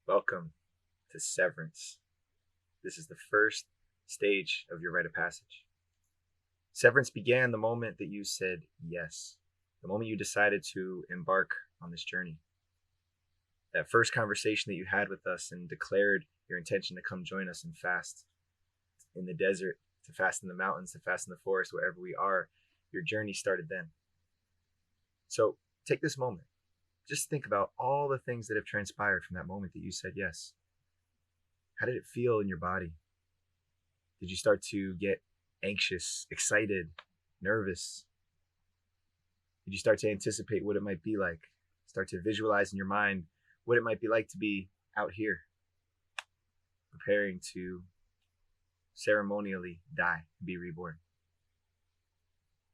Welcome to Severance. This is the first stage of your rite of passage. Severance began the moment that you said yes, the moment you decided to embark on this journey. That first conversation that you had with us and declared your intention to come join us and fast in the desert, to fast in the mountains, to fast in the forest, wherever we are, your journey started then. So take this moment. Just think about all the things that have transpired from that moment that you said yes. How did it feel in your body? Did you start to get anxious, excited, nervous? Did you start to anticipate what it might be like? Start to visualize in your mind what it might be like to be out here, preparing to ceremonially die and be reborn.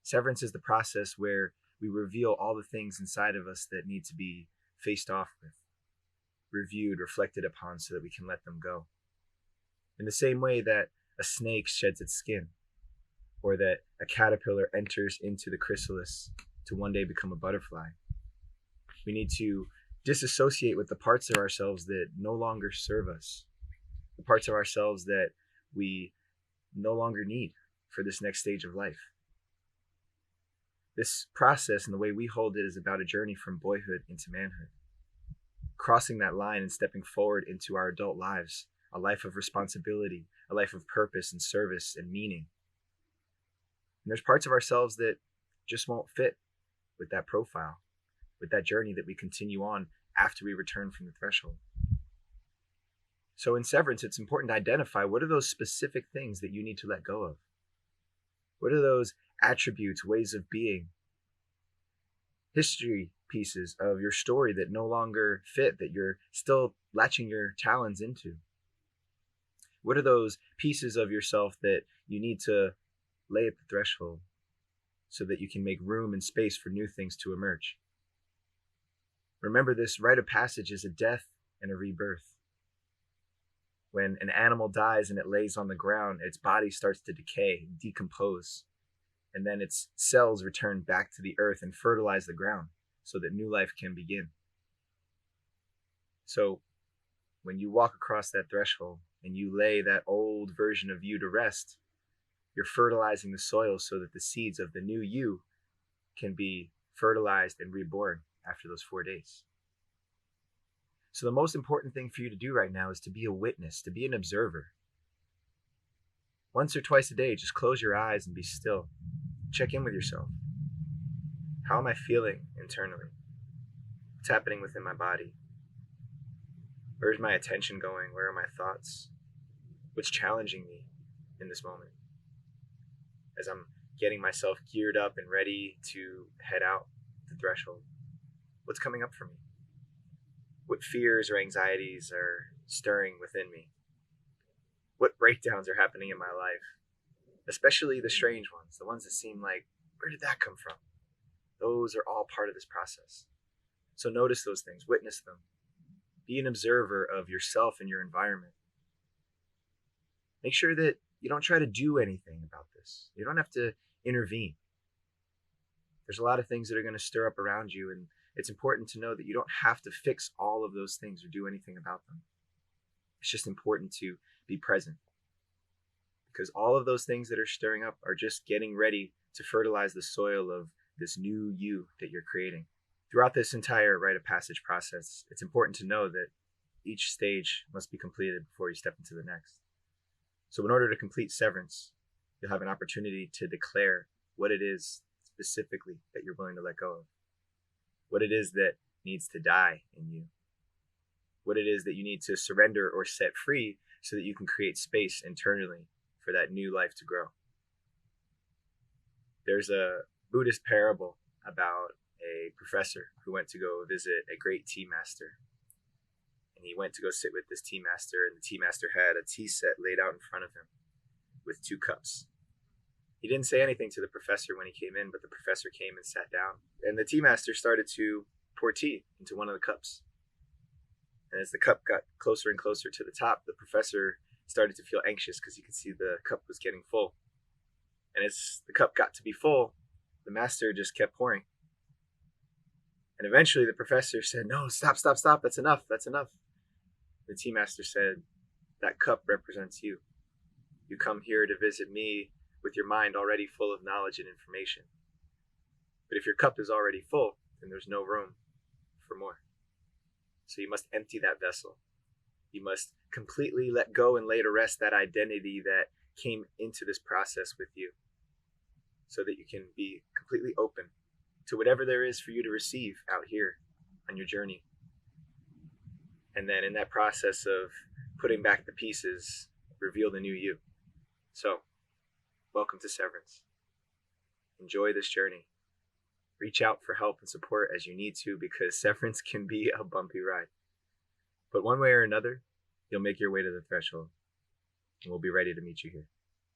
Severance is the process where we reveal all the things inside of us that need to be faced off with, reviewed, reflected upon, so that we can let them go. In the same way that a snake sheds its skin, or that a caterpillar enters into the chrysalis to one day become a butterfly, we need to disassociate with the parts of ourselves that no longer serve us, the parts of ourselves that we no longer need for this next stage of life. This process and the way we hold it is about a journey from boyhood into manhood, crossing that line and stepping forward into our adult lives, a life of responsibility, a life of purpose and service and meaning. And there's parts of ourselves that just won't fit with that profile, with that journey that we continue on after we return from the threshold. So in Severance, it's important to identify what are those specific things that you need to let go of. What are those attributes, ways of being, history pieces of your story that no longer fit, that you're still latching your talons into? What are those pieces of yourself that you need to lay at the threshold so that you can make room and space for new things to emerge? Remember, this rite of passage is a death and a rebirth. When an animal dies and it lays on the ground, its body starts to decay, decompose, and then its cells return back to the earth and fertilize the ground so that new life can begin. So when you walk across that threshold and you lay that old version of you to rest, you're fertilizing the soil so that the seeds of the new you can be fertilized and reborn after those 4 days. So the most important thing for you to do right now is to be a witness, to be an observer. Once or twice a day, just close your eyes and be still. Check in with yourself. How am I feeling internally? What's happening within my body? Where's my attention going? Where are my thoughts? What's challenging me in this moment? As I'm getting myself geared up and ready to head out the threshold, what's coming up for me? What fears or anxieties are stirring within me? What breakdowns are happening in my life? Especially the strange ones, the ones that seem like, where did that come from? Those are all part of this process. So notice those things, witness them. Be an observer of yourself and your environment. Make sure that you don't try to do anything about this. You don't have to intervene. There's a lot of things that are going to stir up around you, and it's important to know that you don't have to fix all of those things or do anything about them. It's just important to be present, because all of those things that are stirring up are just getting ready to fertilize the soil of this new you that you're creating. Throughout this entire rite of passage process, it's important to know that each stage must be completed before you step into the next. So in order to complete Severance, you'll have an opportunity to declare what it is specifically that you're willing to let go of, what it is that needs to die in you, what it is that you need to surrender or set free so that you can create space internally for that new life to grow. There's a Buddhist parable about a professor who went to go visit a great tea master. And he went to go sit with this tea master, and the tea master had a tea set laid out in front of him with 2 cups. He didn't say anything to the professor when he came in, but the professor came and sat down. And the tea master started to pour tea into one of the cups. And as the cup got closer and closer to the top, the professor started to feel anxious because he could see the cup was getting full. And as the cup got to be full, the master just kept pouring. And eventually the professor said, "No, stop, that's enough. The tea master said, that cup represents you. You come here to visit me with your mind already full of knowledge and information. But if your cup is already full, then there's no room for more. So you must empty that vessel. You must completely let go and lay to rest that identity that came into this process with you, so that you can be completely open to whatever there is for you to receive out here on your journey. And then in that process of putting back the pieces, reveal the new you. So, welcome to Severance. Enjoy this journey. Reach out for help and support as you need to, because severance can be a bumpy ride. But one way or another, you'll make your way to the threshold, and we'll be ready to meet you here.